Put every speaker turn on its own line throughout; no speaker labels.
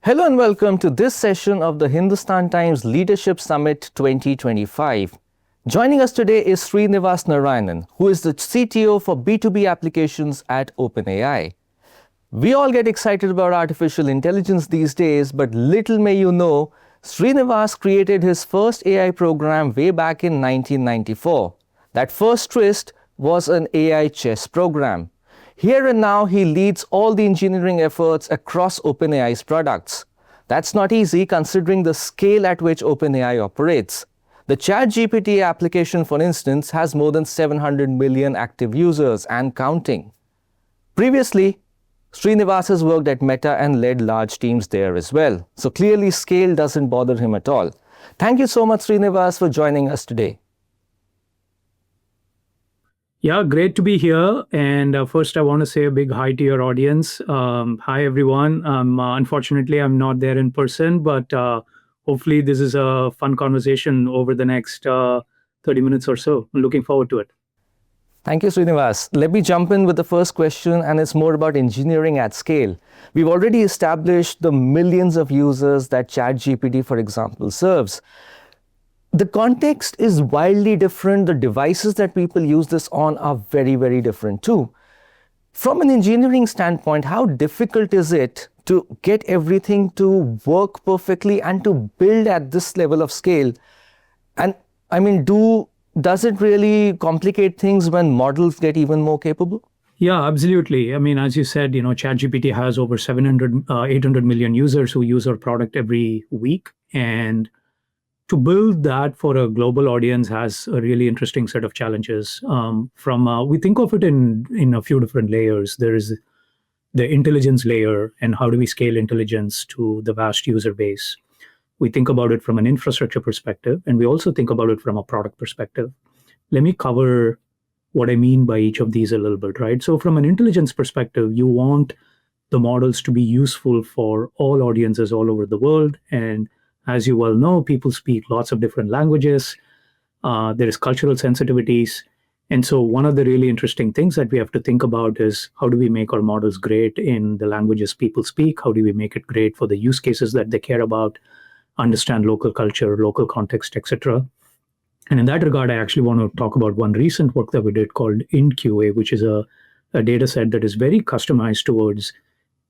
Hello and welcome to this session of the Hindustan Times Leadership Summit 2025. Joining us today is Srinivas Narayanan, who is the CTO for B2B applications at OpenAI. We all get excited about artificial intelligence these days, but little may you know, Srinivas created his first AI program way back in 1994. That first twist was an AI chess program. Here and now, he leads all the engineering efforts across OpenAI's products. That's not easy considering the scale at which OpenAI operates. The ChatGPT application, for instance, has more than 700 million active users and counting. Previously, Srinivas has worked at Meta and led large teams there as well. So clearly, scale doesn't bother him at all. Thank you so much, Srinivas, for joining us today.
Yeah, great to be here. And first, I want to say a big hi to your audience. Hi, everyone. Unfortunately, I'm not there in person, but hopefully this is a fun conversation over the next 30 minutes or so. I'm looking forward to it.
Thank you, Srinivas. Let me jump in with the first question, and it's more about engineering at scale. We've already established the millions of users that ChatGPT, for example, serves. The context is wildly different. The devices that people use this on are very, very different too. From an engineering standpoint, how difficult is it to get everything to work perfectly and to build at this level of scale? And I mean, does it really complicate things when models get even more capable?
Yeah, absolutely. I mean, as you said, ChatGPT has over 800 million users who use our product every week. And to build that for a global audience has a really interesting set of challenges. We think of it in a few different layers. There is the intelligence layer, and how do we scale intelligence to the vast user base? We think about it from an infrastructure perspective, and we also think about it from a product perspective. Let me cover what I mean by each of these a little bit, right? So from an intelligence perspective, you want the models to be useful for all audiences all over the world. And as you well know, people speak lots of different languages. There is cultural sensitivities. And so one of the really interesting things that we have to think about is how do we make our models great in the languages people speak? How do we make it great for the use cases that they care about, understand local culture, local context, etc. And in that regard, I actually want to talk about one recent work that we did called InQA, which is a data set that is very customized towards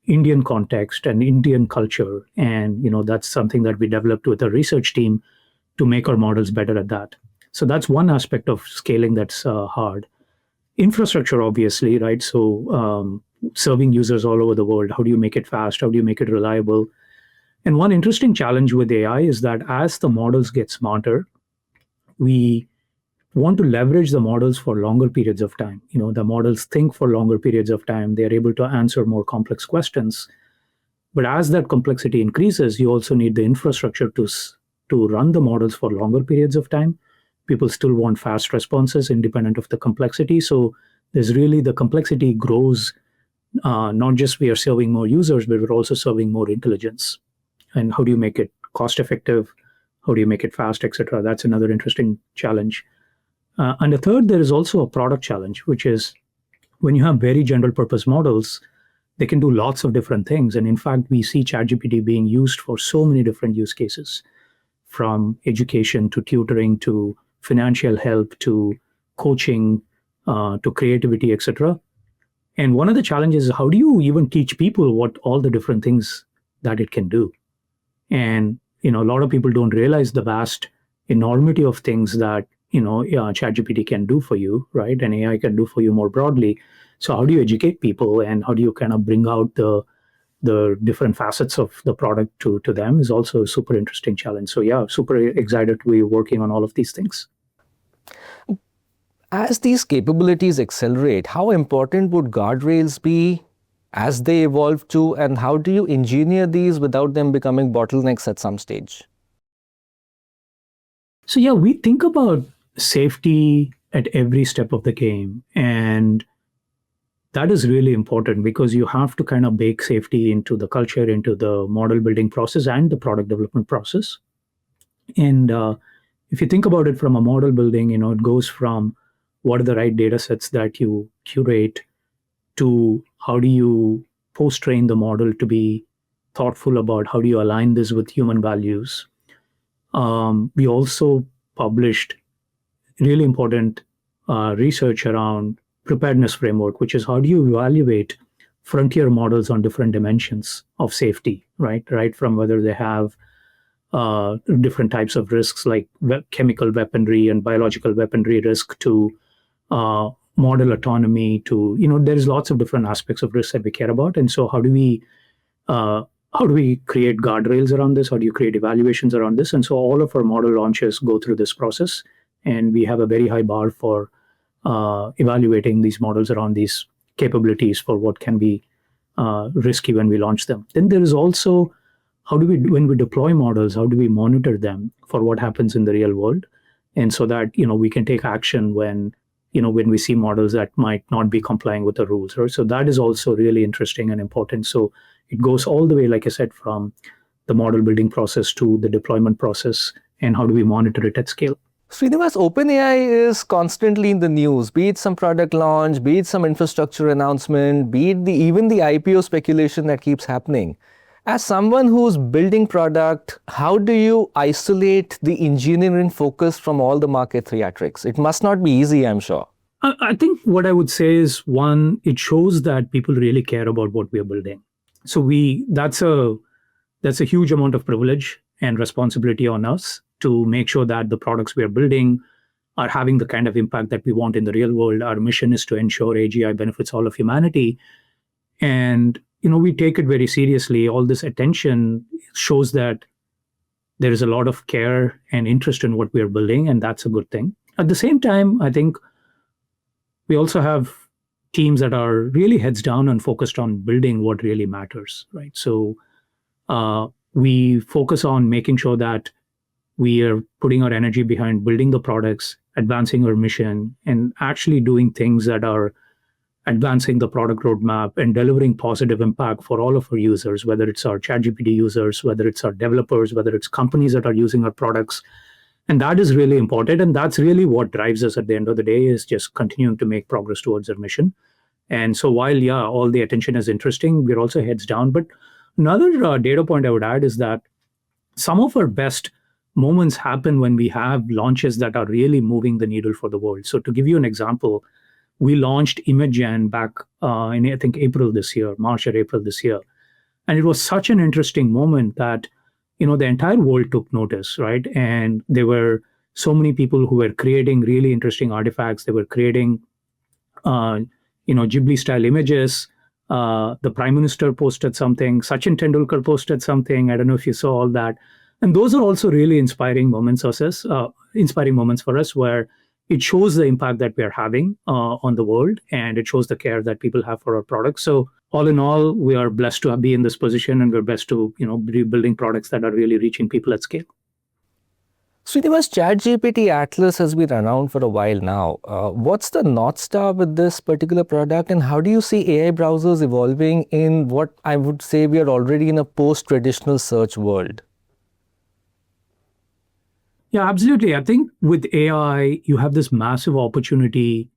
Indian context and Indian culture. And that's something that we developed with a research team to make our models better at that. So that's one aspect of scaling that's hard. Infrastructure, obviously, right? So serving users all over the world, how do you make it fast? How do you make it reliable? And one interesting challenge with AI is that as the models get smarter, we want to leverage the models for longer periods of time. The models think for longer periods of time. They're able to answer more complex questions. But as that complexity increases, you also need the infrastructure to run the models for longer periods of time. People still want fast responses independent of the complexity. So there's really the complexity grows, not just we are serving more users, but we're also serving more intelligence. And how do you make it cost effective? How do you make it fast, et cetera? That's another interesting challenge. And the third, there is also a product challenge, which is when you have very general purpose models, they can do lots of different things. And in fact, we see ChatGPT being used for so many different use cases, from education to tutoring to financial help to coaching to creativity, et cetera. And one of the challenges is how do you even teach people what all the different things that it can do? And a lot of people don't realize the vast enormity of things that ChatGPT can do for you, right? And AI can do for you more broadly. So how do you educate people, and how do you kind of bring out the different facets of the product to them is also a super interesting challenge. So yeah, super excited to be working on all of these things.
As these capabilities accelerate, how important would guardrails be as they evolve too, and how do you engineer these without them becoming bottlenecks at some stage?
So yeah, we think about safety at every step of the game. And that is really important because you have to kind of bake safety into the culture, into the model building process and the product development process. And if you think about it from a model building, it goes from what are the right data sets that you curate to how do you post-train the model to be thoughtful about how do you align this with human values. We also published really important research around preparedness framework, which is how do you evaluate frontier models on different dimensions of safety, right from whether they have different types of risks like chemical weaponry and biological weaponry risk to model autonomy to, there's lots of different aspects of risk that we care about. And so how do we create guardrails around this? How do you create evaluations around this? And so all of our model launches go through this process, and we have a very high bar for evaluating these models around these capabilities for what can be risky when we launch them. Then there is also when we deploy models, how do we monitor them for what happens in the real world? And so that, we can take action when we see models that might not be complying with the rules. Right? So that is also really interesting and important. So it goes all the way, like I said, from the model building process to the deployment process, and how do we monitor it at scale.
Srinivas, OpenAI is constantly in the news, be it some product launch, be it some infrastructure announcement, be it even the IPO speculation that keeps happening. As someone who's building product, how do you isolate the engineering focus from all the market theatrics? It must not be easy, I'm sure.
I think what I would say is, one, it shows that people really care about what we are building. So that's a huge amount of privilege and responsibility on us to make sure that the products we are building are having the kind of impact that we want in the real world. Our mission is to ensure AGI benefits all of humanity. And, we take it very seriously. All this attention shows that there is a lot of care and interest in what we are building, and that's a good thing. At the same time, I think we also have teams that are really heads down and focused on building what really matters, right? So we focus on making sure that we are putting our energy behind building the products, advancing our mission, and actually doing things that are advancing the product roadmap and delivering positive impact for all of our users, whether it's our ChatGPT users, whether it's our developers, whether it's companies that are using our products. And that is really important. And that's really what drives us at the end of the day, is just continuing to make progress towards our mission. And so while, all the attention is interesting, we're also heads down. But another data point I would add is that some of our best moments happen when we have launches that are really moving the needle for the world. So to give you an example, we launched ImageGen back in, I think, March or April this year. And it was such an interesting moment that, the entire world took notice, right? And there were so many people who were creating really interesting artifacts. They were creating, Ghibli-style images. The Prime Minister posted something. Sachin Tendulkar posted something. I don't know if you saw all that. And those are also really inspiring moments for us, where it shows the impact that we are having on the world, and it shows the care that people have for our products. So all in all, we are blessed to be in this position, and we're blessed to be building products that are really reaching people at scale.
Srinivas, ChatGPT Atlas has been around for a while now. What's the North Star with this particular product, and how do you see AI browsers evolving in what I would say we are already in a post-traditional search world?
Yeah, absolutely. I think with AI, you have this massive opportunity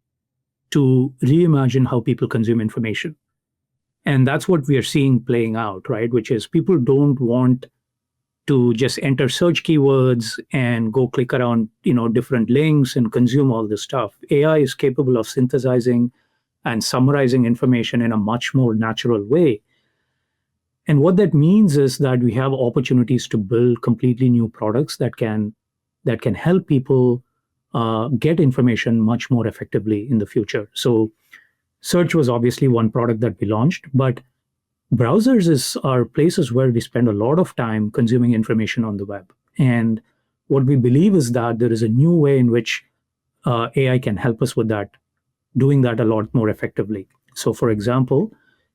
to reimagine how people consume information. And that's what we are seeing playing out, right? Which is, people don't want to just enter search keywords and go click around, different links and consume all this stuff. AI is capable of synthesizing and summarizing information in a much more natural way. And what that means is that we have opportunities to build completely new products that can help people get information much more effectively in the future. So search was obviously one product that we launched, but browsers are places where we spend a lot of time consuming information on the web. And what we believe is that there is a new way in which AI can help us with that, doing that a lot more effectively. So for example,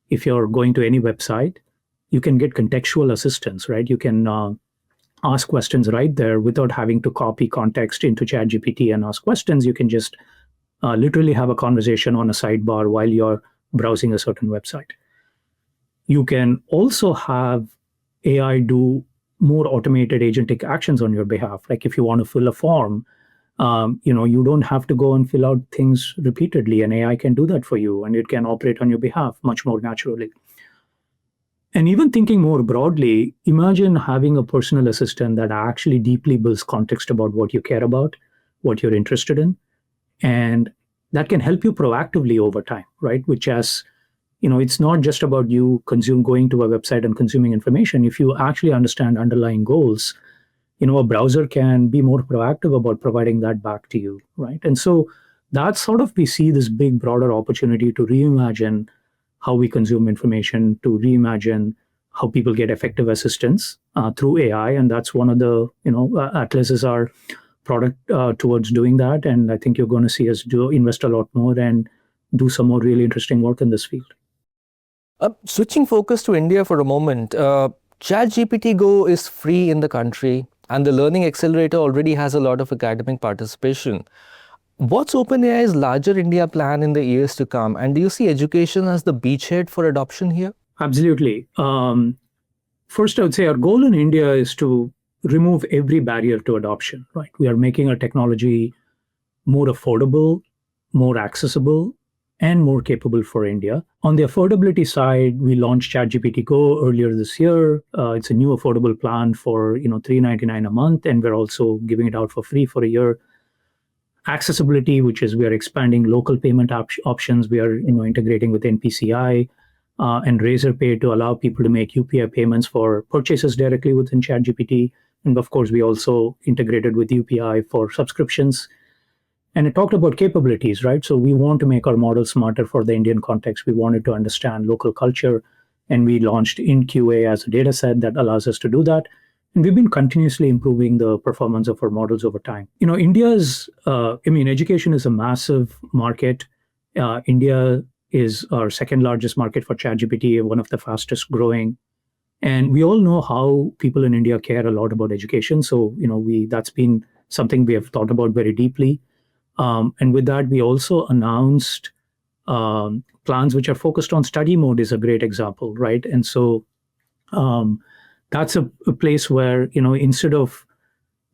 if you're going to any website, you can get contextual assistance, right? You can ask questions right there without having to copy context into ChatGPT and ask questions. You can just literally have a conversation on a sidebar while you're browsing a certain website. You can also have AI do more automated agentic actions on your behalf. Like if you want to fill a form, you don't have to go and fill out things repeatedly, and AI can do that for you, and it can operate on your behalf much more naturally. And even thinking more broadly, imagine having a personal assistant that actually deeply builds context about what you care about, what you're interested in, and that can help you proactively over time, right? Which has, it's not just about you going to a website and consuming information. If you actually understand underlying goals, a browser can be more proactive about providing that back to you, right? And so that's sort of, we see this big broader opportunity to reimagine how we consume information, to reimagine how people get effective assistance through AI. And that's one of the, Atlas is our product towards doing that. And I think you're going to see us invest a lot more and do some more really interesting work in this field.
Switching focus to India for a moment, ChatGPT Go is free in the country, and the Learning Accelerator already has a lot of academic participation. What's OpenAI's larger India plan in the years to come? And do you see education as the beachhead for adoption here?
Absolutely. First, I would say our goal in India is to remove every barrier to adoption, right? We are making our technology more affordable, more accessible, and more capable for India. On the affordability side, we launched ChatGPT Go earlier this year. It's a new affordable plan for $399 a month, and we're also giving it out for free for a year. Accessibility, which is we are expanding local payment options. We are integrating with NPCI and Razorpay to allow people to make UPI payments for purchases directly within ChatGPT. And of course, we also integrated with UPI for subscriptions. And it talked about capabilities, right? So we want to make our model smarter for the Indian context. We wanted to understand local culture. And we launched InQA as a data set that allows us to do that. And we've been continuously improving the performance of our models over time. Education is a massive market. India is our second largest market for ChatGPT, one of the fastest growing. And we all know how people in India care a lot about education. So, that's been something we have thought about very deeply. And with that, we also announced plans which are focused on study mode is a great example, right? And so that's a place where, instead of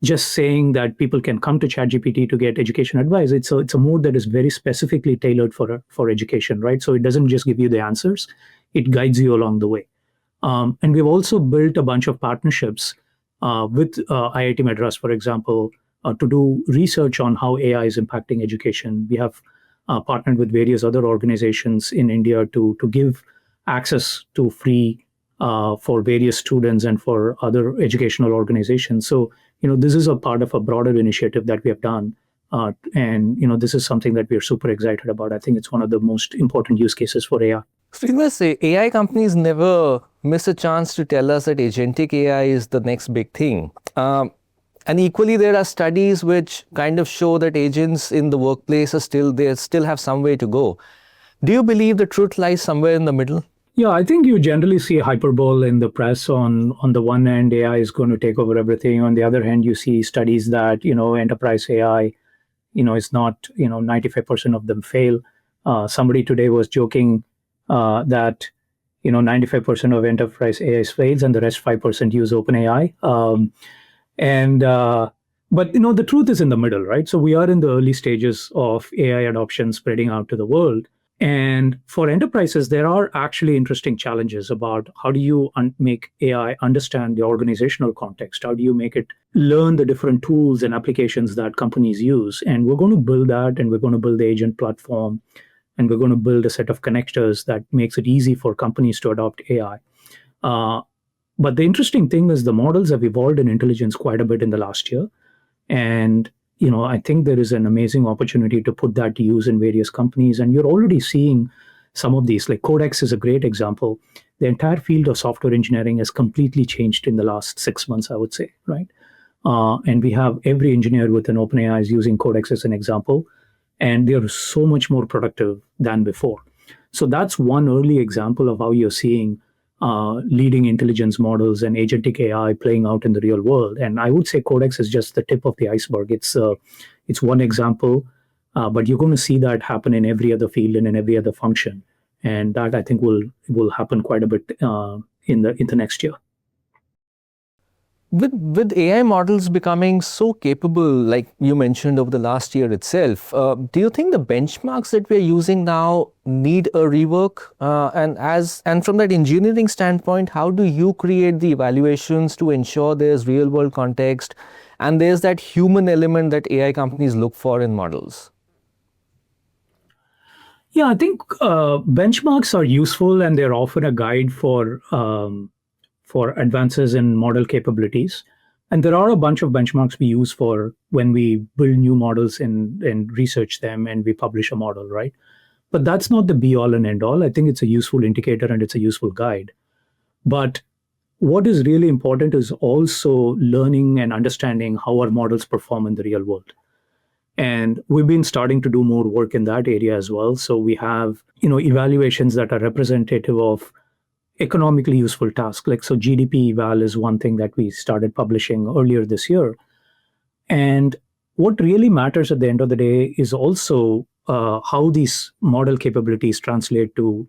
just saying that people can come to ChatGPT to get education advice, it's a mode that is very specifically tailored for education, right? So it doesn't just give you the answers, it guides you along the way. And we've also built a bunch of partnerships with IIT Madras, for example, to do research on how AI is impacting education. We have partnered with various other organizations in India to give access to free for various students and for other educational organizations. So, this is a part of a broader initiative that we have done. And this is something that we're super excited about. I think it's one of the most important use cases for AI.
Srinivas, AI companies never miss a chance to tell us that agentic AI is the next big thing. And equally, there are studies which kind of show that agents in the workplace still have some way to go. Do you believe the truth lies somewhere in the middle?
Yeah, I think you generally see hyperbole in the press. On the one hand, AI is going to take over everything. On the other hand, you see studies that, enterprise AI, is not, 95% of them fail. Somebody today was joking that, 95% of enterprise AI fails and the rest 5% use OpenAI. But the truth is in the middle, right? So we are in the early stages of AI adoption spreading out to the world. And for enterprises, there are actually interesting challenges about how do you make AI understand the organizational context? How do you make it learn the different tools and applications that companies use? And we're going to build that, and we're going to build the agent platform, and we're going to build a set of connectors that makes it easy for companies to adopt AI. But the interesting thing is the models have evolved in intelligence quite a bit in the last year. And I think there is an amazing opportunity to put that to use in various companies. And you're already seeing some of these, like Codex is a great example. The entire field of software engineering has completely changed in the last 6 months, I would say, right? And we have every engineer within OpenAI is using Codex as an example. And they're so much more productive than before. So that's one early example of how you're seeing leading intelligence models and agentic AI playing out in the real world. And I would say Codex is just the tip of the iceberg. It's one example, but you're going to see that happen in every other field and in every other function. And that I think will happen quite a bit in the next year.
With AI models becoming so capable, like you mentioned over the last year itself, do you think the benchmarks that we're using now need a rework? And from that engineering standpoint, how do you create the evaluations to ensure there's real world context and there's that human element that AI companies look for in models?
Yeah, I think benchmarks are useful and they're often a guide for advances in model capabilities. And there are a bunch of benchmarks we use for when we build new models and research them and we publish a model, right? But that's not the be all and end all. I think it's a useful indicator and it's a useful guide. But what is really important is also learning and understanding how our models perform in the real world. And we've been starting to do more work in that area as well. So we have, evaluations that are representative of economically useful tasks. Like, so GDP eval is one thing that we started publishing earlier this year. And what really matters at the end of the day is also how these model capabilities translate to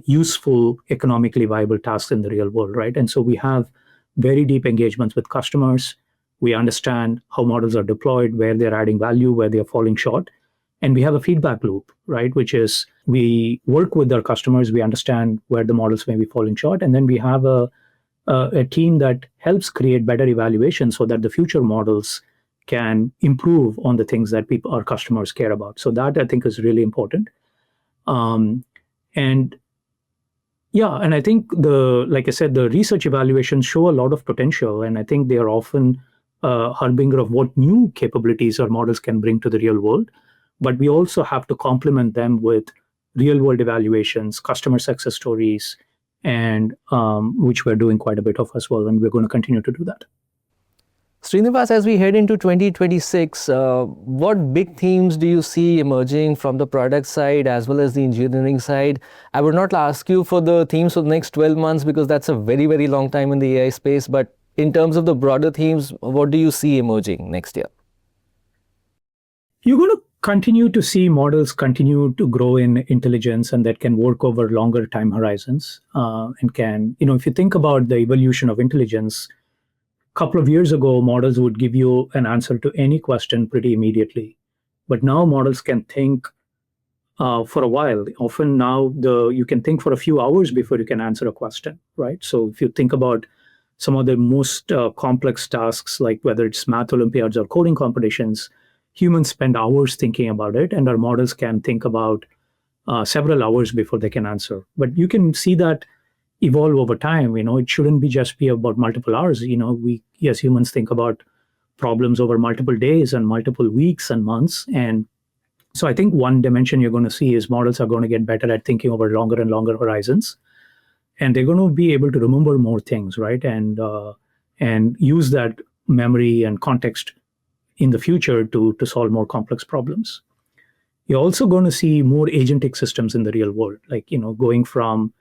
useful, economically viable tasks in the real world, right? And so we have very deep engagements with customers. We understand how models are deployed, where they're adding value, where they're falling short. And we have a feedback loop, right? Which is we work with our customers, we understand where the models may be falling short, and then we have a team that helps create better evaluations so that the future models can improve on the things that our customers care about. So that I think is really important. And yeah, and I think like I said, the research evaluations show a lot of potential, and I think they are often a harbinger of what new capabilities our models can bring to the real world. But we also have to complement them with real world evaluations, customer success stories, and which we're doing quite a bit of as well, and we're going to continue to do that.
Srinivas, as we head into 2026, what big themes do you see emerging from the product side as well as the engineering side? I would not ask you for the themes for the next 12 months because that's a very, very long time in the AI space. But in terms of the broader themes, what do you see emerging next year?
You're going to continue to see models continue to grow in intelligence and that can work over longer time horizons and can, if you think about the evolution of intelligence, couple of years ago, models would give you an answer to any question pretty immediately. But now models can think for a while. Often now you can think for a few hours before you can answer a question, right? So if you think about some of the most complex tasks, like whether it's math Olympiads or coding competitions, humans spend hours thinking about it, and our models can think about several hours before they can answer. But you can see that evolve over time. It shouldn't be about multiple hours. We as humans think about problems over multiple days and multiple weeks and months. And so I think one dimension you're going to see is models are going to get better at thinking over longer and longer horizons, and they're going to be able to remember more things, right? And use that memory and context in the future to solve more complex problems. You're also going to see more agentic systems in the real world, like going from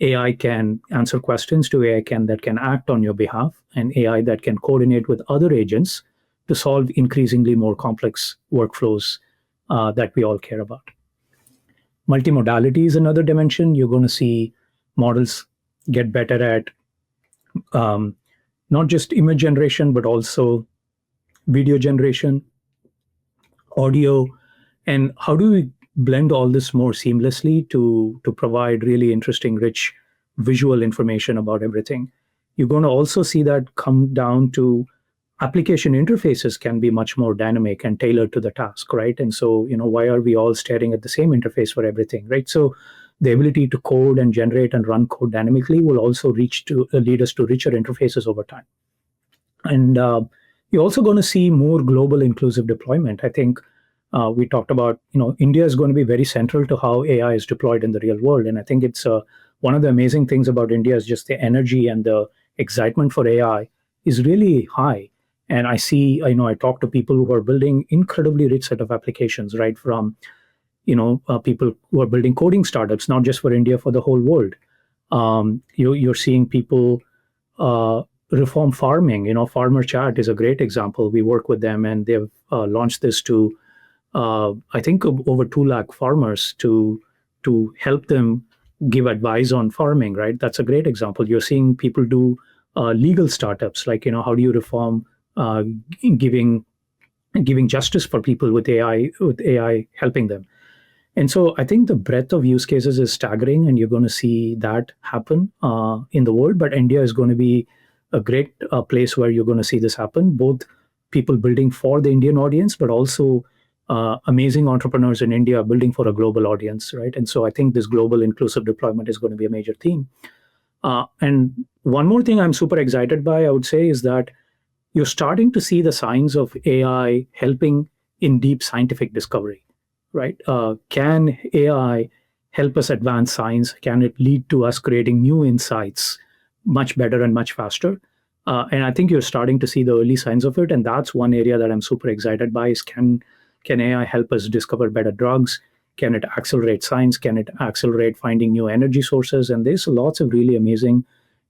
AI can answer questions to AI that can act on your behalf, and AI that can coordinate with other agents to solve increasingly more complex workflows that we all care about. Multimodality is another dimension. You're going to see models get better at not just image generation, but also video generation, audio, and how do we blend all this more seamlessly to provide really interesting, rich visual information about everything. You're going to also see that come down to application interfaces can be much more dynamic and tailored to the task, right? And so, why are we all staring at the same interface for everything, right? So the ability to code and generate and run code dynamically will also lead us to richer interfaces over time. And you're also going to see more global inclusive deployment. I think we talked about, India is going to be very central to how AI is deployed in the real world. And I think it's one of the amazing things about India is just the energy and the excitement for AI is really high. And I see, I talk to people who are building incredibly rich set of applications, right? From, people who are building coding startups, not just for India, for the whole world. You're seeing people reform farming. Farmer Chat is a great example. We work with them, and they've launched this to, I think, over 2 lakh farmers to help them give advice on farming, right? That's a great example. You're seeing people do legal startups, like, how do you reform giving justice for people with AI helping them. And so I think the breadth of use cases is staggering, and you're going to see that happen in the world. But India is going to be a great place where you're going to see this happen, both people building for the Indian audience, but also amazing entrepreneurs in India building for a global audience, right? And so I think this global inclusive deployment is going to be a major theme. And one more thing I'm super excited by, I would say, is that you're starting to see the signs of AI helping in deep scientific discovery, right? Can AI help us advance science? Can it lead to us creating new insights much better and much faster? And I think you're starting to see the early signs of it. And that's one area that I'm super excited by is can AI help us discover better drugs? Can it accelerate science? Can it accelerate finding new energy sources? And there's lots of really amazing,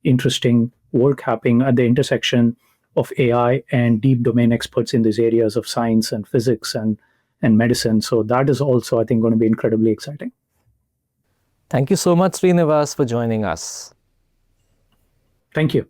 interesting work happening at the intersection of AI and deep domain experts in these areas of science and physics and medicine. So that is also, I think, going to be incredibly exciting.
Thank you so much, Srinivas, for joining us.
Thank you.